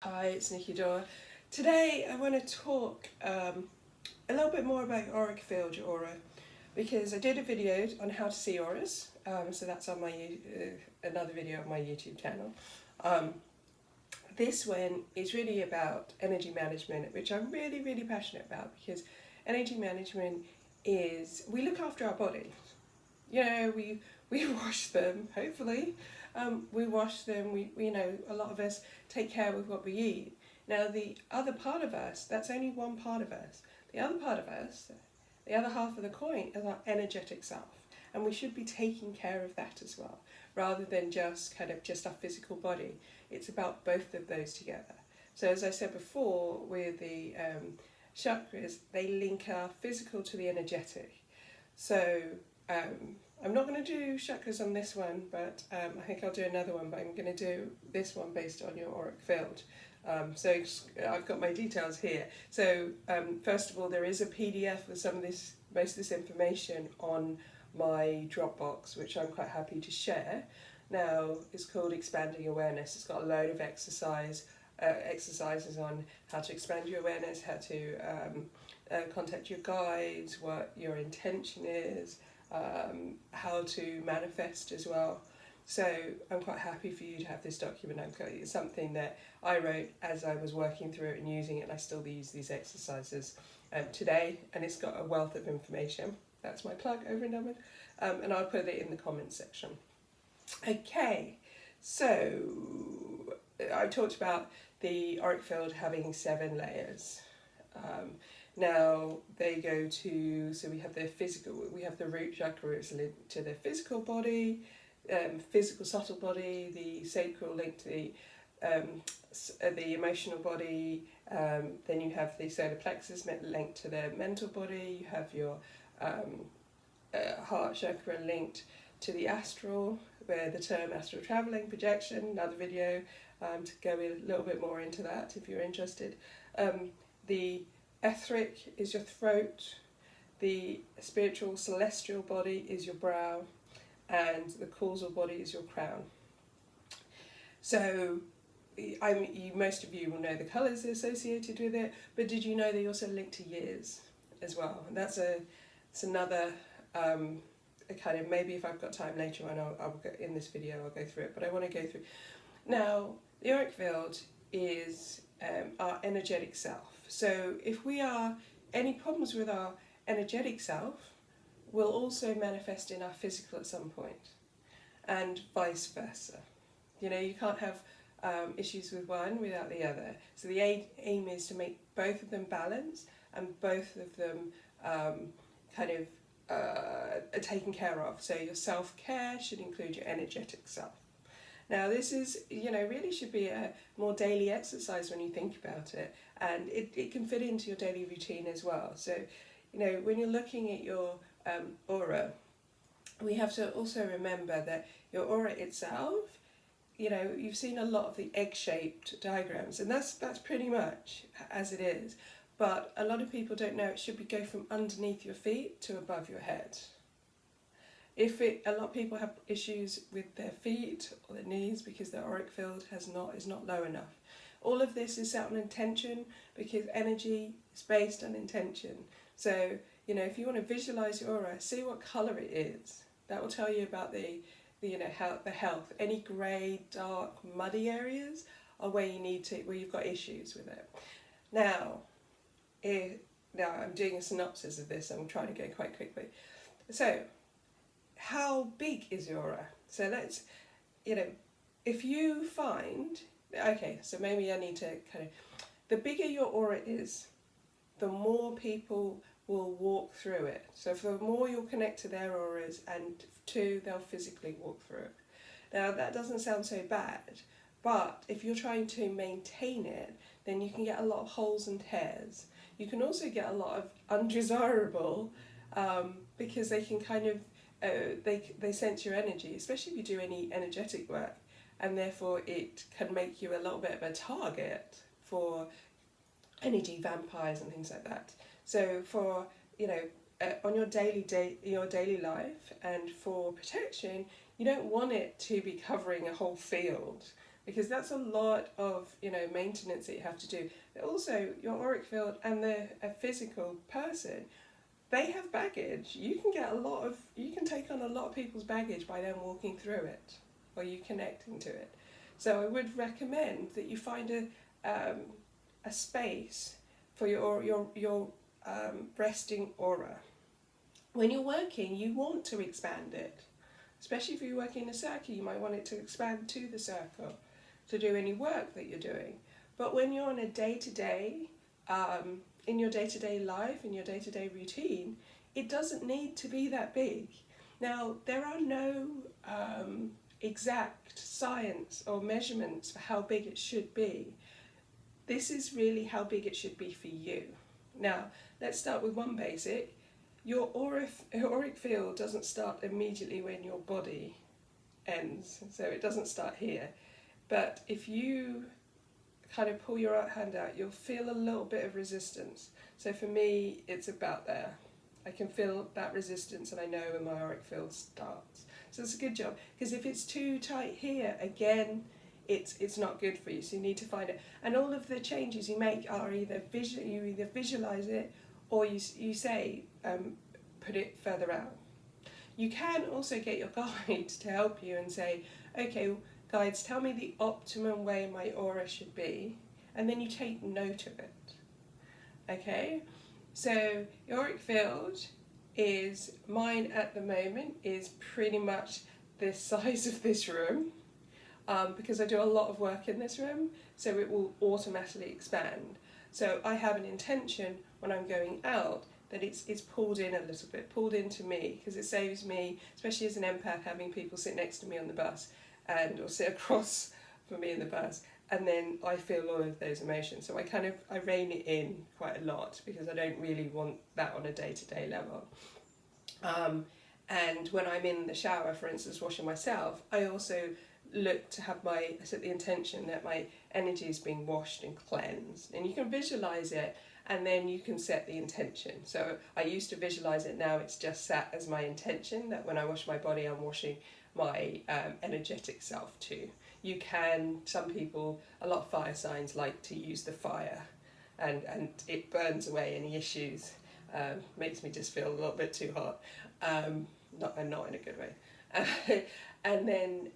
Hi, it's Nikki Dora. Today I want to talk a little bit more about auric field, your aura, because I did a video on how to see auras. So that's on my another video on my YouTube channel. Um, this one is really about energy management, which I'm really passionate about because energy management is we look after our body. We wash them. Hopefully, we wash them. We a lot of us take care with what we eat. Now the other part of us, that's only one part of us. The other part of us, the other half of the coin, is our energetic self, and we should be taking care of that as well, rather than just our physical body. It's about both of those together. So as I said before, with the chakras, they link our physical to the energetic. So I'm not going to do chakras on this one, but I think I'll do another one, but I'm going to do this one based on your auric field. So I've got my details here. So first of all, there is a PDF with most of this information on my Dropbox, which I'm quite happy to share. Now, it's called Expanding Awareness. It's got a load of exercises on how to expand your awareness, how to contact your guides, what your intention is, how to manifest as well. So I'm quite happy for you to have this document. It's something that I wrote as I was working through it and using it, and I still use these exercises today, and it's got a wealth of information. That's my plug over and done with, and I'll put it in the comments section. Okay, so I talked about the auric field having 7 layers. Now they go to, so we have the root chakra, it's linked to the physical body, physical subtle body, the sacral linked to the emotional body, then you have the solar plexus linked to the mental body, you have your heart chakra linked to the astral, where the term astral travelling, projection, another video to go a little bit more into that if you're interested. The etheric is your throat, the spiritual celestial body is your brow, and the causal body is your crown. So most of you will know the colours associated with it, but did you know they also link to years as well? And that's another kind of, maybe if I've got time later on, I'll go, in this video I'll go through it, but I want to go through. Now, the auric field is our energetic self. So if we are any problems with our energetic self, will also manifest in our physical at some point, and vice versa. You can't have issues with one without the other. So the aim is to make both of them balance and both of them are taken care of. So your self-care should include your energetic self. Now this is, really should be a more daily exercise when you think about it, and it can fit into your daily routine as well. So, when you're looking at your aura, we have to also remember that your aura itself, you've seen a lot of the egg-shaped diagrams, and that's pretty much as it is. But a lot of people don't know it should go from underneath your feet to above your head. A lot of people have issues with their feet or their knees because their auric field is not low enough. All of this is set on intention, because energy is based on intention. So, if you want to visualize your aura, see what color it is. That will tell you about the health. Any grey, dark, muddy areas are where you've got issues with it. Now I'm doing a synopsis of this. I'm trying to go quite quickly. So, how big is your aura? So let's, if you find, okay, so maybe I need to the bigger your aura is, the more people will walk through it. So for the more you'll connect to their auras, and 2, they'll physically walk through it. Now that doesn't sound so bad, but if you're trying to maintain it, then you can get a lot of holes and tears. You can also get a lot of undesirable, because they can they sense your energy, especially if you do any energetic work, and therefore it can make you a little bit of a target for energy vampires and things like that. So for on your daily life, and for protection, you don't want it to be covering a whole field, because that's a lot of, you know, maintenance that you have to do. Also, your auric field and a physical person, they have baggage. You can take on a lot of people's baggage by them walking through it or you connecting to it. So I would recommend that you find a space for your resting aura. When you're working, you want to expand it, especially if you're working in a circle. You might want it to expand to the circle to do any work that you're doing. But when you're on a day-to-day, in your day-to-day life, in your day-to-day routine, it doesn't need to be that big. Now, there are no exact science or measurements for how big it should be. This is really how big it should be for you. Now, let's start with one basic. Your auric field doesn't start immediately when your body ends, so it doesn't start here. But if you kind of pull your right hand out, you'll feel a little bit of resistance. So for me, it's about there. I can feel that resistance and I know when my auric field starts. So it's a good job, because if it's too tight here, again, it's not good for you, so you need to find it. And all of the changes you make are you either visualize it or you say, put it further out. You can also get your guide to help you and say, okay, guides, tell me the optimum way my aura should be, and then you take note of it. Okay, so your auric field is, mine at the moment is pretty much the size of this room, because I do a lot of work in this room, so it will automatically expand. So I have an intention when I'm going out that it's pulled in a little bit, pulled into me, because it saves me, especially as an empath, having people sit next to me on the bus or sit across from me in the bus, and then I feel all of those emotions. So I rein it in quite a lot, because I don't really want that on a day-to-day level. And when I'm in the shower, for instance, washing myself, I also look to have I set the intention that my energy is being washed and cleansed. And you can visualize it, and then you can set the intention. So I used to visualize it, now it's just set as my intention that when I wash my body, I'm washing my energetic self too. You can, some people, a lot of fire signs like to use the fire, and it burns away any issues. Makes me just feel a little bit too hot, not in a good way. And then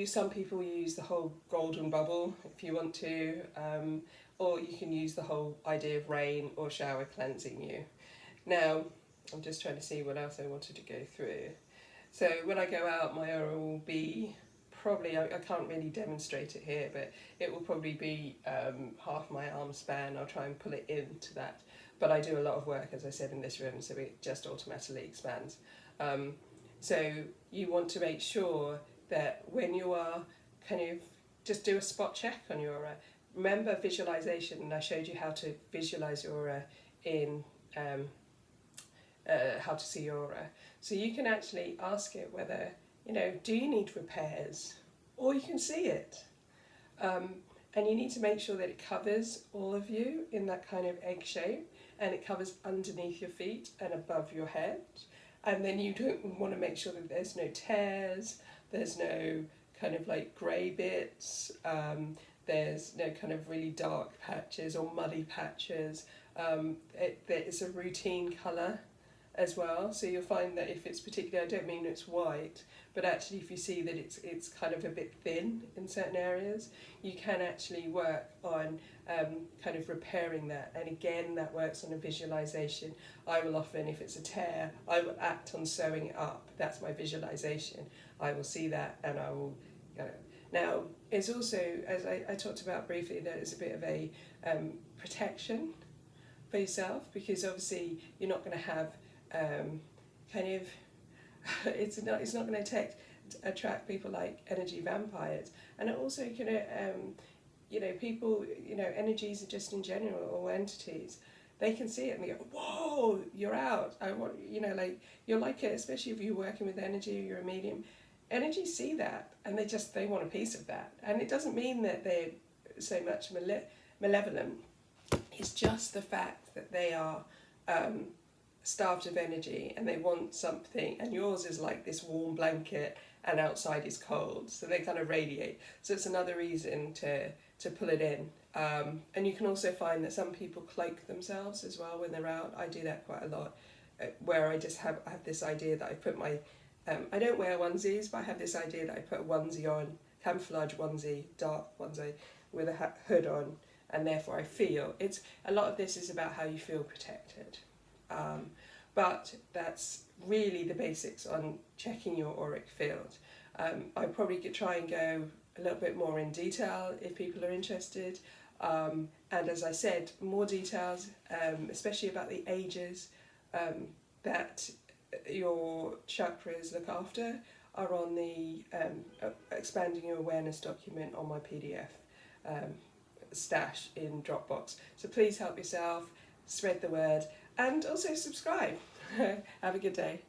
some people use the whole golden bubble if you want to, or you can use the whole idea of rain or shower cleansing you. Now, I'm just trying to see what else I wanted to go through. So when I go out, my aura will be probably, I can't really demonstrate it here, but it will probably be half my arm span. I'll try and pull it into that. But I do a lot of work, as I said, in this room, so it just automatically expands. So you want to make sure that when you are just do a spot check on your aura. Remember visualization, and I showed you how to visualize your aura in how to see your aura. So you can actually ask it whether, do you need repairs? Or you can see it. And you need to make sure that it covers all of you in that kind of egg shape, and it covers underneath your feet and above your head. And then you don't want to make sure that there's no tears, there's no kind of like grey bits, there's no kind of really dark patches or muddy patches. It's a routine colour as well, so you'll find that if it's particularly, I don't mean it's white, but actually if you see that it's kind of a bit thin in certain areas, you can actually work on kind of repairing that. And again, that works on a visualization. I will often, if it's a tear, I will act on sewing it up. That's my visualization. I will see that and I will, Now, it's also, as I talked about briefly, that it's a bit of a protection for yourself, because obviously you're not going to have it's not going to attract people like energy vampires. And it also can people, energies are just in general, or entities, they can see it and they go, whoa, you're out. I want, you're like it, especially if you're working with energy or you're a medium. Energies see that and they want a piece of that. And it doesn't mean that they're so much malevolent. It's just the fact that they are starved of energy and they want something, and yours is like this warm blanket and outside is cold, so they kind of radiate. So it's another reason to pull it in. And you can also find that some people cloak themselves as well when they're out. I do that quite a lot, where I just have this idea that I put my I don't wear onesies, but I have this idea that I put a onesie on, camouflage onesie, dark onesie, with a hood on, and therefore I feel it's a lot of this is about how you feel protected. But that's really the basics on checking your auric field. I probably could try and go a little bit more in detail if people are interested. And as I said, more details, especially about the ages that your chakras look after, are on the Expanding Your Awareness document on my PDF stash in Dropbox. So please help yourself, spread the word, and also subscribe. Have a good day.